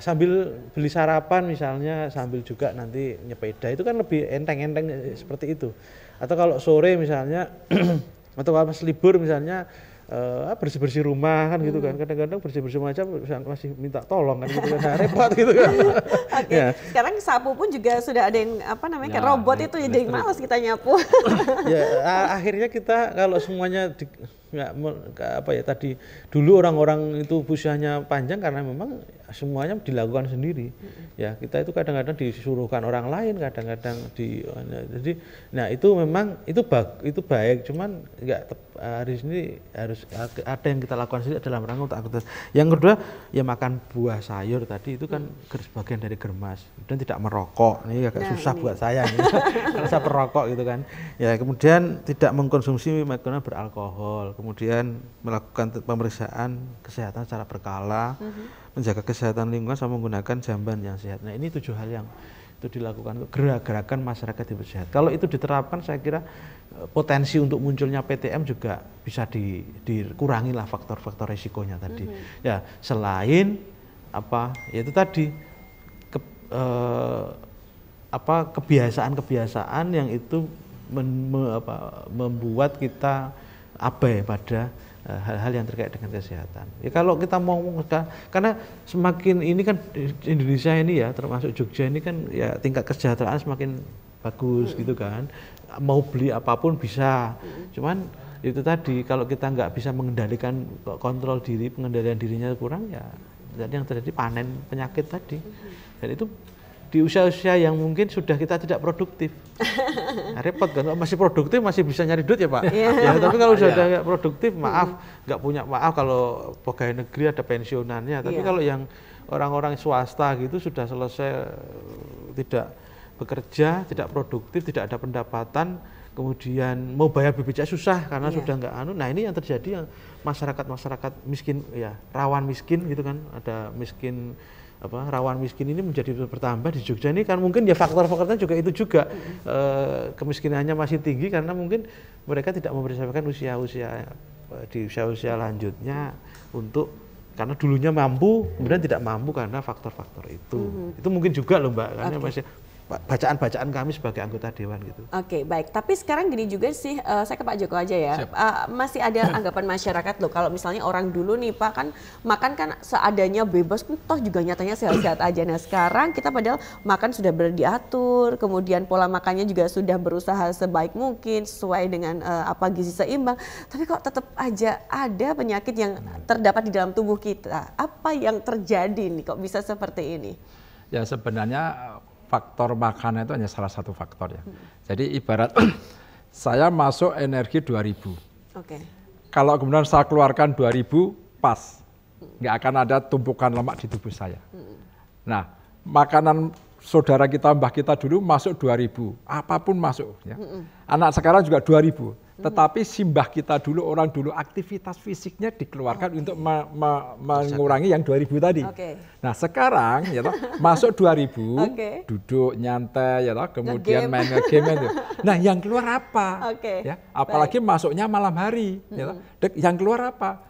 sambil beli sarapan misalnya, sambil juga nanti nyepeda, itu kan lebih enteng-enteng seperti itu. Atau kalau sore misalnya atau pas libur misalnya bersih-bersih rumah kan gitu kan, kadang-kadang bersih-bersih rumah aja masih minta tolong kan gitu kan, repot gitu kan. Ya. Sekarang sapu pun juga sudah ada yang kayak robot itu, jadi malas kita nyapu. Akhirnya kita kalau semuanya tadi dulu orang-orang itu usianya panjang karena memang semuanya dilakukan sendiri. Ya, kita itu kadang-kadang disuruhkan orang lain, kadang-kadang jadi itu memang itu baik, cuman enggak hari ini harus ada yang kita lakukan sendiri dalam rangka untuk aktivitas. Yang kedua ya makan buah sayur tadi itu kan bagian dari germas, dan tidak merokok. Ini agak susah buat saya nih. Karena saya perokok gitu kan. Ya, kemudian tidak mengkonsumsi makanan beralkohol, kemudian melakukan pemeriksaan kesehatan secara berkala, menjaga kesehatan lingkungan sama menggunakan jamban yang sehat. Nah, ini 7 hal yang itu dilakukan untuk gerakan masyarakat hidup sehat. Kalau itu diterapkan, saya kira potensi untuk munculnya PTM juga bisa dikurangi lah faktor-faktor risikonya tadi. Ya, selain yaitu tadi kebiasaan-kebiasaan yang itu membuat kita abai pada hal-hal yang terkait dengan kesehatan. Ya, kalau kita mau, karena semakin ini kan Indonesia ini ya, termasuk Jogja ini kan ya tingkat kesejahteraan semakin bagus gitu kan. Mau beli apapun bisa. Cuman itu tadi kalau kita nggak bisa mengendalikan kontrol diri, pengendalian dirinya kurang, ya jadi yang terjadi panen penyakit tadi. Dan itu di usia-usia yang mungkin sudah kita tidak produktif. Nah, repot kan, masih produktif masih bisa nyari duit ya Pak. Ya, tapi kalau sudah nggak produktif, nggak punya kalau pegawai negeri ada pensiunannya. Tapi kalau yang orang-orang swasta gitu sudah selesai, tidak bekerja, tidak produktif, tidak ada pendapatan, kemudian mau bayar BPJS susah karena sudah nggak Nah, ini yang terjadi, yang masyarakat miskin, ya rawan miskin gitu kan, ada miskin rawan miskin ini menjadi bertambah di Jogja ini kan, mungkin ya faktor-faktornya juga itu juga kemiskinannya masih tinggi karena mungkin mereka tidak mempersiapkan di usia lanjutnya untuk, karena dulunya mampu kemudian tidak mampu karena faktor-faktor itu. Itu mungkin juga loh Mbak, karena masih bacaan-bacaan kami sebagai anggota dewan gitu. Oke, baik. Tapi sekarang gini juga sih, saya ke Pak Joko aja ya. Masih ada anggapan masyarakat loh, kalau misalnya orang dulu nih Pak kan makan kan seadanya bebas, toh juga nyatanya sehat-sehat aja. Nah sekarang kita padahal makan sudah diatur, kemudian pola makannya juga sudah berusaha sebaik mungkin sesuai dengan gizi seimbang. Tapi kok tetap aja ada penyakit yang terdapat di dalam tubuh kita. Apa yang terjadi nih kok bisa seperti ini? Ya sebenarnya faktor makanan itu hanya salah satu faktor ya. Jadi ibarat saya masuk energi 2000. Kalau kemudian saya keluarkan 2000 pas, nggak akan ada tumpukan lemak di tubuh saya. Nah, makanan saudara kita, mbah kita dulu masuk 2000, apapun masuk ya. Anak sekarang juga 2000. Tetapi simbah kita dulu, orang dulu aktivitas fisiknya dikeluarkan untuk mengurangi yang 2000 tadi. Nah sekarang ya toh, masuk 2000, duduk nyantai ya toh, kemudian main game itu. Nah yang keluar apa? Ya, apalagi masuknya malam hari, ya toh. Yang keluar apa?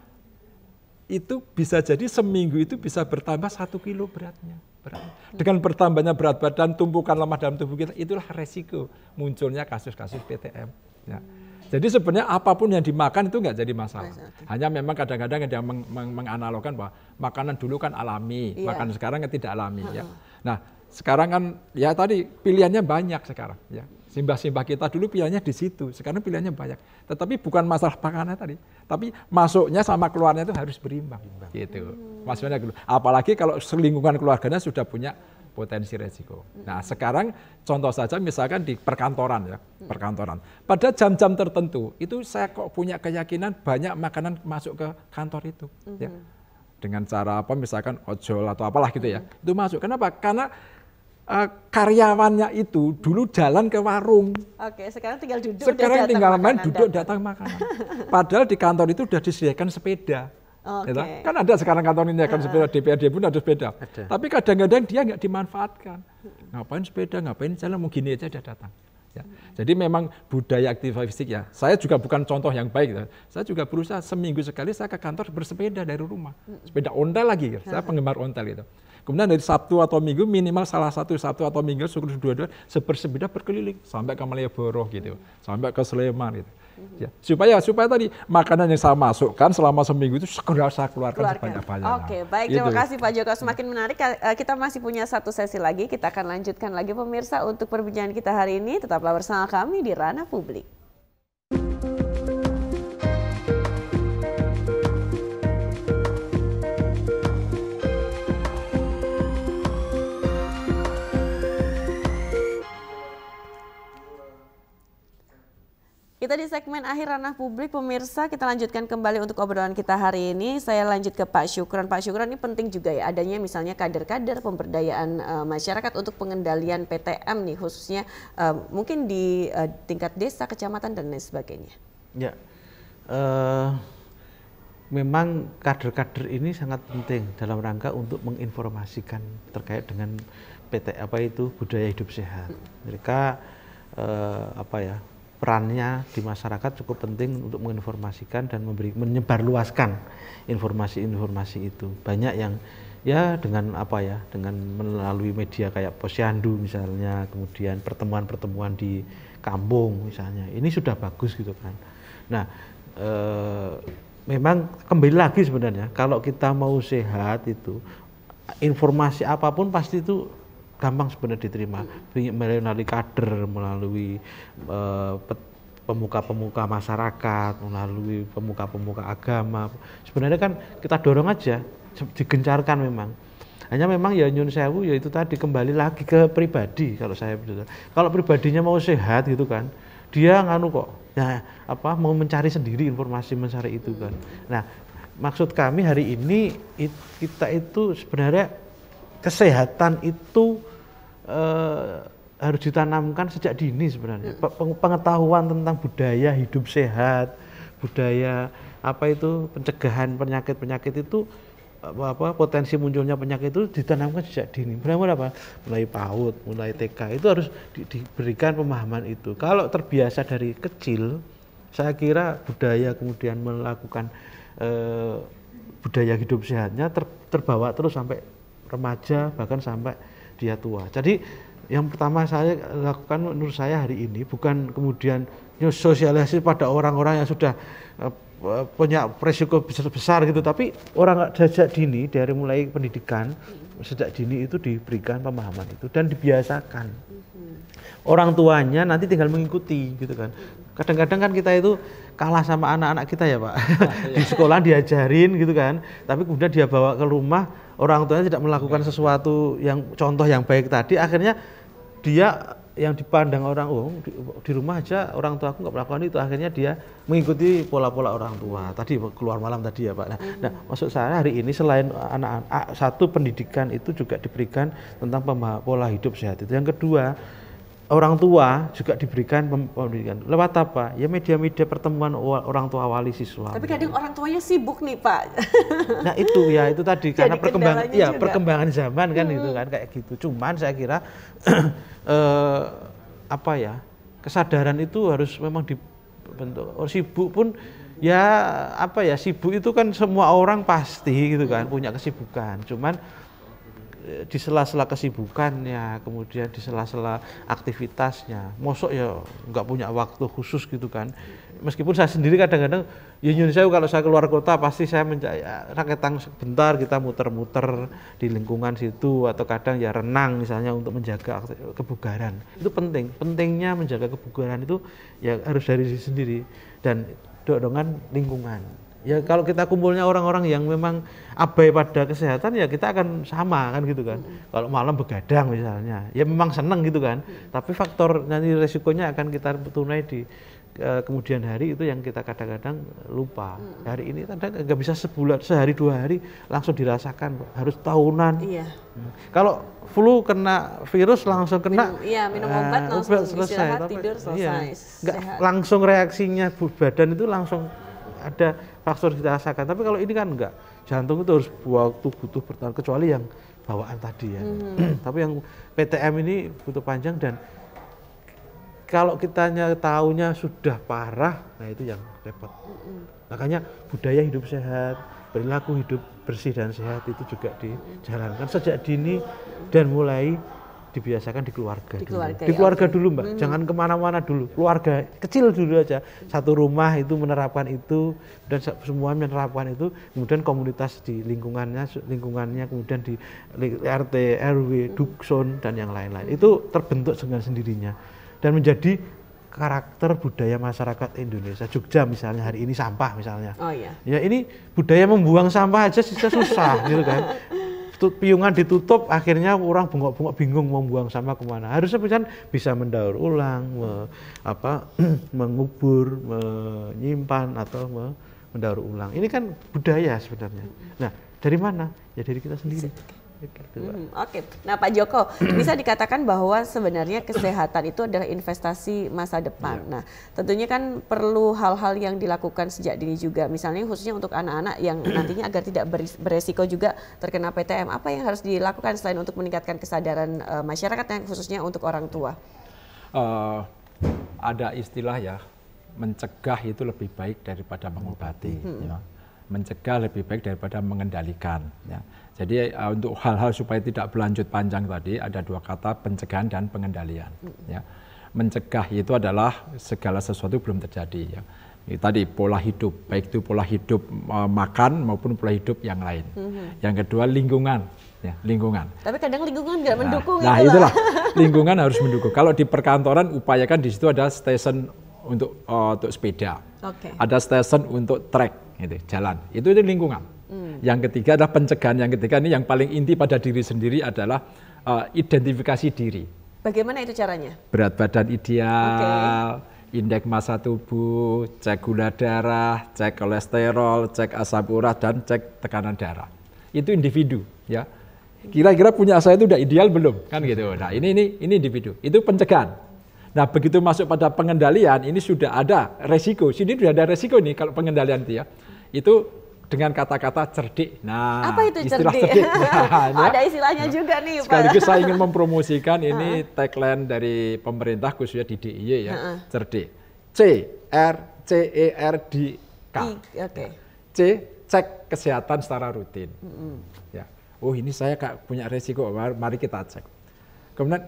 Itu bisa jadi seminggu itu bisa bertambah 1 kilo beratnya. Dengan bertambahnya berat badan, tumpukan lemak dalam tubuh kita, itulah resiko munculnya kasus-kasus PTM. Ya. Jadi sebenarnya apapun yang dimakan itu nggak jadi masalah. Hanya memang kadang-kadang ada yang menganalogkan bahwa makanan dulu kan alami, makanan sekarang kan tidak alami. Ya. Nah sekarang kan ya tadi pilihannya banyak sekarang. Ya. Simbah-simbah kita dulu pilihannya di situ, sekarang pilihannya banyak. Tetapi bukan masalah makanan tadi, tapi masuknya sama keluarnya itu harus berimbang. Gitu. Maksudnya, apalagi kalau lingkungan keluarganya sudah punya potensi resiko. Nah sekarang contoh saja misalkan di perkantoran ya, perkantoran. Pada jam-jam tertentu itu saya kok punya keyakinan banyak makanan masuk ke kantor itu. Ya. Dengan cara apa misalkan ojol atau apalah gitu ya, itu masuk. Kenapa? Karena karyawannya itu dulu jalan ke warung. Oke, sekarang tinggal duduk. Sekarang tinggal main, duduk datang makanan. Padahal di kantor itu sudah disediakan sepeda. Oke. Kan ada sekarang kantor ini akan sepeda, DPRD pun ada sepeda. Tapi kadang-kadang dia nggak dimanfaatkan. Ngapain sepeda, ngapain jalan, mau gini aja dia datang. Ya. Jadi memang budaya aktivitas fisik ya. Saya juga bukan contoh yang baik. Ya. Saya juga berusaha seminggu sekali saya ke kantor bersepeda dari rumah. Sepeda ontel lagi. Ya. Saya penggemar ontel gitu. Kemudian dari Sabtu atau Minggu minimal salah satu Sabtu atau Minggu syukur dua-dua bersepeda berkeliling sampai ke Malioboro gitu, sampai ke Sleman gitu. Ya, supaya tadi makanan yang saya masukkan selama seminggu itu segera saya keluarkan sebanyak-banyaknya. Oke, baik, gitu. terima kasih Pak Joko. Semakin menarik. Kita masih punya satu sesi lagi. Kita akan lanjutkan lagi pemirsa untuk perbincangan kita hari ini. Tetaplah bersama kami di Ranah Publik. Kita di segmen akhir Ranah Publik, pemirsa, kita lanjutkan kembali untuk obrolan kita hari ini. Saya lanjut ke Pak Syukron. Pak Syukron, ini penting juga ya adanya misalnya kader-kader pemberdayaan masyarakat untuk pengendalian PTM nih, khususnya mungkin di tingkat desa, kecamatan dan lain sebagainya. Ya, memang kader-kader ini sangat penting dalam rangka untuk menginformasikan terkait dengan budaya hidup sehat. Mereka perannya di masyarakat cukup penting untuk menginformasikan dan menyebarluaskan informasi-informasi itu. Banyak yang ya dengan melalui media kayak posyandu misalnya, kemudian pertemuan-pertemuan di kampung misalnya. Ini sudah bagus gitu kan. Nah, memang kembali lagi sebenarnya kalau kita mau sehat itu informasi apapun pasti itu gampang sebenarnya diterima melalui kader, melalui pemuka-pemuka masyarakat, melalui pemuka-pemuka agama. Sebenarnya kan kita dorong aja, digencarkan memang. Hanya memang ya nyun sewu ya itu tadi kembali lagi ke pribadi kalau saya kalau pribadinya mau sehat gitu kan, dia mau mencari sendiri informasi mencari itu kan. Nah, maksud kami hari ini kita itu sebenarnya kesehatan itu harus ditanamkan sejak dini sebenarnya. Pengetahuan tentang budaya hidup sehat, budaya pencegahan penyakit-penyakit itu potensi munculnya penyakit itu ditanamkan sejak dini. Mulai PAUD, mulai TK itu harus diberikan pemahaman itu. Kalau terbiasa dari kecil, saya kira budaya kemudian melakukan budaya hidup sehatnya terbawa terus sampai remaja bahkan sampai dia tua. Jadi yang pertama saya lakukan menurut saya hari ini bukan kemudian sosialisasi pada orang-orang yang sudah punya resiko besar gitu, tapi orang sejak dini dari mulai pendidikan sejak dini itu diberikan pemahaman itu dan dibiasakan. Orang tuanya nanti tinggal mengikuti gitu kan. Kadang-kadang kan kita itu kalah sama anak-anak kita ya Pak. Di sekolah diajarin gitu kan, tapi kemudian dia bawa ke rumah, orang tuanya tidak melakukan sesuatu yang contoh yang baik tadi, akhirnya dia yang dipandang orang di rumah aja orang tua aku nggak melakukan itu, akhirnya dia mengikuti pola-pola orang tua tadi keluar malam tadi ya Pak. Nah, maksud saya hari ini selain anak-anak satu pendidikan itu juga diberikan tentang pola hidup sehat itu. Yang kedua, orang tua juga diberikan pendidikan lewat apa? Ya media-media pertemuan orang tua wali siswa. Tapi kadang orang tuanya sibuk nih Pak. Nah itu tadi karena perkembangan zaman kan itu kan kayak gitu. Cuman saya kira kesadaran itu harus memang dibentuk. Sibuk pun sibuk itu kan semua orang pasti gitu kan punya kesibukan. Cuman di sela-sela kesibukannya, kemudian di sela-sela aktivitasnya, mosok ya nggak punya waktu khusus gitu kan. Meskipun saya sendiri kadang-kadang ya Indonesia kalau saya keluar kota pasti saya raketang sebentar kita muter-muter di lingkungan situ, atau kadang ya renang misalnya untuk menjaga kebugaran. Itu pentingnya menjaga kebugaran itu ya harus dari diri sendiri dan dorongan lingkungan. Ya kalau kita kumpulnya orang-orang yang memang abai pada kesehatan ya kita akan sama kan gitu kan. Kalau malam begadang misalnya, ya memang seneng gitu kan. Tapi faktor nanti resikonya akan kita tunai di kemudian hari itu yang kita kadang-kadang lupa. Hari ini kadang nggak bisa sebulan, sehari 2 hari langsung dirasakan, harus tahunan. Iya. Kalau flu kena virus langsung kena, minum obat langsung istirahat, tidur selesai. Nggak langsung reaksinya badan itu langsung ada faktor kita rasakan. Tapi kalau ini kan enggak, jantung itu harus butuh bertahan, kecuali yang bawaan tadi ya. Tapi yang PTM ini butuh panjang, dan kalau kita tahunya sudah parah, nah itu yang repot. Makanya budaya hidup sehat, perilaku hidup bersih dan sehat itu juga dijalankan sejak dini dan mulai dibiasakan di keluarga dulu. Di keluarga dulu Mbak, jangan kemana-mana dulu. Keluarga kecil dulu aja, satu rumah itu menerapkan itu, dan semua menerapkan itu, kemudian komunitas di lingkungannya, kemudian di RT, RW, Dukson dan yang lain-lain. Itu terbentuk dengan sendirinya dan menjadi karakter budaya masyarakat Indonesia. Jogja misalnya hari ini sampah misalnya. Oh iya. Ya ini budaya membuang sampah aja susah gitu kan. Piungan ditutup, akhirnya orang bengok-bengok bingung mau buang sampah kemana. Harusnya kan bisa mendaur ulang, mengubur, menyimpan atau mendaur ulang. Ini kan budaya sebenarnya. Nah, dari mana? Ya dari kita sendiri. Oke. Nah Pak Joko, bisa dikatakan bahwa sebenarnya kesehatan itu adalah investasi masa depan. Nah tentunya kan perlu hal-hal yang dilakukan sejak dini juga, misalnya khususnya untuk anak-anak yang nantinya agar tidak beresiko juga terkena PTM. Apa yang harus dilakukan selain untuk meningkatkan kesadaran masyarakat yang khususnya untuk orang tua? Ada istilah ya, mencegah itu lebih baik daripada mengobati. Ya. Mencegah lebih baik daripada mengendalikan. Ya. Jadi untuk hal-hal supaya tidak berlanjut panjang tadi ada 2 kata, pencegahan dan pengendalian. Ya. Mencegah itu adalah segala sesuatu belum terjadi. Ya. Tadi pola hidup, baik itu pola hidup makan maupun pola hidup yang lain. Yang kedua lingkungan. Ya, lingkungan. Tapi kadang lingkungan nggak mendukung. Nah itulah lingkungan harus mendukung. Kalau di perkantoran upayakan di situ ada stesen untuk sepeda. Ada stesen untuk trek, gitu, jalan. Itu lingkungan. Yang ketiga adalah pencegahan. Yang ketiga ini yang paling inti pada diri sendiri adalah identifikasi diri. Bagaimana itu caranya? Berat badan ideal, indeks massa tubuh, cek gula darah, cek kolesterol, cek asam urat, dan cek tekanan darah. Itu individu, ya. Kira-kira punya saya itu udah ideal belum? Kan gitu. Nah ini individu. Itu pencegahan. Nah begitu masuk pada pengendalian, ini sudah ada resiko. Sini sudah ada resiko nih kalau pengendalian itu ya. Itu dengan kata-kata cerdik. Nah, apa itu istilah cerdik? Nah, ada istilahnya juga nih Pak. Sekaligus saya ingin mempromosikan ini tagline dari pemerintah khususnya di DIY ya. Cerdik. CERDK. C, cek kesehatan secara rutin. Ya. Oh ini saya punya resiko, mari kita cek. Kemudian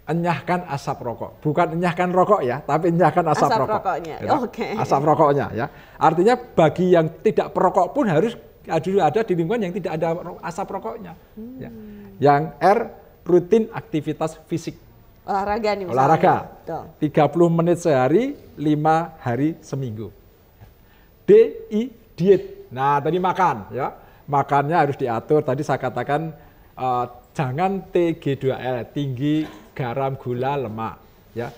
enyahkan asap rokok, bukan enyahkan rokok ya, tapi enyahkan asap rokok. Rokoknya. Asap rokoknya ya. Artinya bagi yang tidak perokok pun harus ada di lingkungan yang tidak ada asap rokoknya. Ya. Yang R, rutin aktivitas fisik. Olahraga nih misalnya. Olahraga. 30 menit sehari, 5 hari seminggu. D, I, diet. Nah tadi makan ya. Makannya harus diatur. Tadi saya katakan jangan TG2L, tinggi garam, gula, lemak. Ya,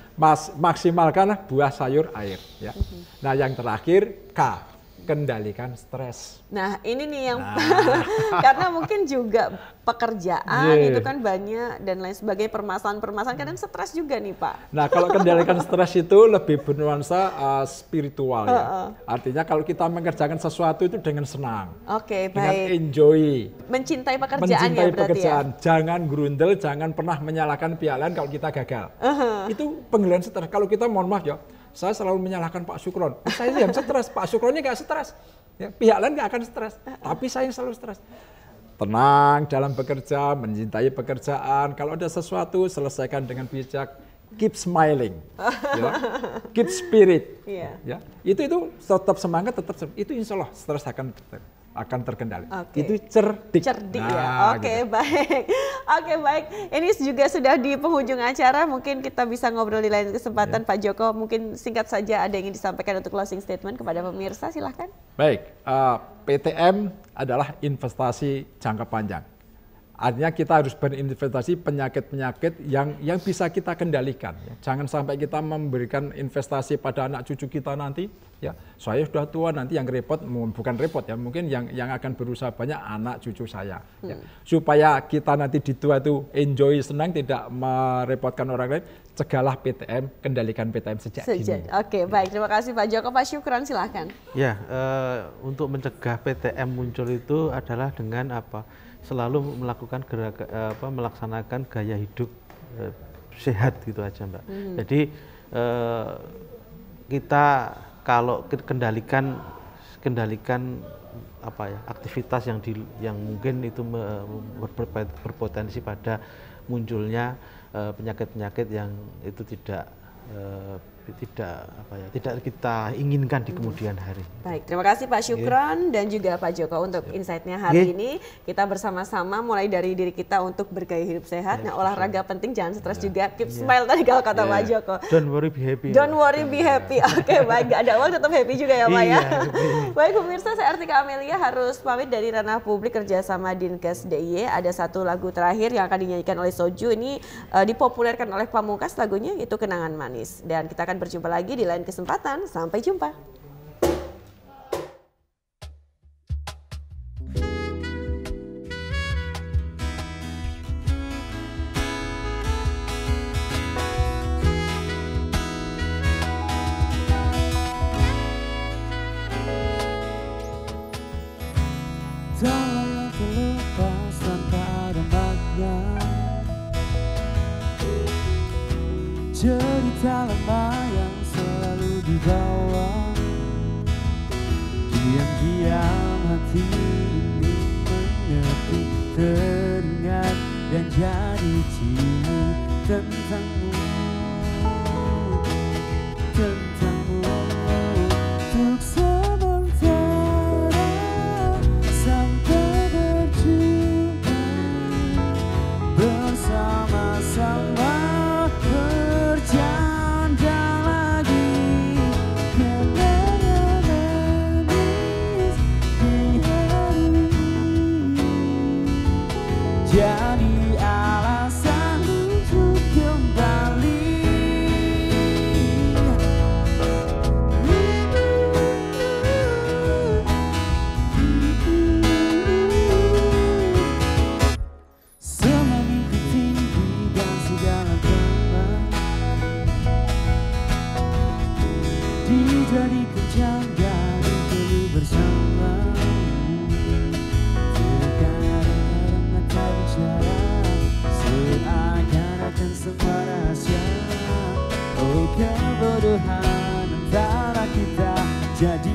maksimalkan buah, sayur, air. Ya. Nah, yang terakhir K, kendalikan stres. Nah, ini nih yang karena mungkin juga pekerjaan itu kan banyak dan lain sebagainya, permasalahan kadang stres juga nih Pak. Nah, kalau kendalikan stres itu lebih bernuansa spiritual ya. Artinya kalau kita mengerjakan sesuatu itu dengan senang. Dengan enjoy. Mencintai pekerjaannya berarti ya. Jangan grundel, jangan pernah menyalahkan pihak lain kalau kita gagal. Itu pengendalian stres. Kalau kita mohon maaf ya, saya selalu menyalahkan Pak Sukron. Saya yang stres, Pak Sukronnya nggak stres. Ya, pihak lain nggak akan stres, tapi saya yang selalu stres. Tenang dalam bekerja, mencintai pekerjaan. Kalau ada sesuatu, selesaikan dengan bijak. Keep smiling, ya. Keep spirit. Ya. Itu tetap semangat, itu insya Allah stres akan terkendali. Itu cerdik. Cerdik ya. Gitu. Baik. Ini juga sudah di penghujung acara. Mungkin kita bisa ngobrol di lain kesempatan, Pak Joko. Mungkin singkat saja ada yang ingin disampaikan untuk closing statement kepada pemirsa. Silahkan. Baik, PTM adalah investasi jangka panjang. Artinya kita harus berinvestasi penyakit-penyakit yang bisa kita kendalikan. Ya. Jangan sampai kita memberikan investasi pada anak cucu kita nanti. Ya, saya sudah tua nanti yang repot, bukan repot ya, mungkin yang akan berusaha banyak anak cucu saya. Ya. Supaya kita nanti di tua itu enjoy, senang, tidak merepotkan orang lain. Cegahlah PTM, kendalikan PTM sejak dini. Oke, baik. Terima kasih Pak Joko. Pak Syukron, silahkan. Ya, untuk mencegah PTM muncul itu adalah dengan apa? Selalu melakukan melaksanakan gaya hidup sehat gitu aja, Mbak. Jadi kita kalau kendalikan apa ya, aktivitas yang mungkin itu berpotensi pada munculnya penyakit-penyakit yang itu tidak kita inginkan di kemudian hari. Baik, terima kasih Pak Syukron dan juga Pak Joko untuk insight-nya hari ini. Kita bersama-sama mulai dari diri kita untuk bergaya hidup sehat. Nah, olahraga penting, jangan stres juga. Keep smile tadi kalau kata Pak Joko. Don't worry, be happy. Don't worry, be happy. Oke, baik. Gak ada uang tetap happy juga ya Pak ya. Baik pemirsa, saya Artika Amelia harus pamit dari Ranah Publik kerjasama Dinkes DIY. Ada satu lagu terakhir yang akan dinyanyikan oleh Soju. Ini dipopulerkan oleh Pamungkas, lagunya itu Kenangan Manis. Dan kita akan berjumpa lagi di lain kesempatan. Sampai jumpa. Tolong terlepas tanpa ada makna, cerita lama yang selalu dibawa. Diam-diam hati ini mengerti, teringat dan jadi cinta tentangmu, untuk sementara sampai berjumpa bersama-sama. Jadi alasan untuk kembali. Semua mimpi tinggi dan segala teman dijadikan jangka untuk bersama. Seakan-akan semua rahasia, oh kebodohan antara kita jadi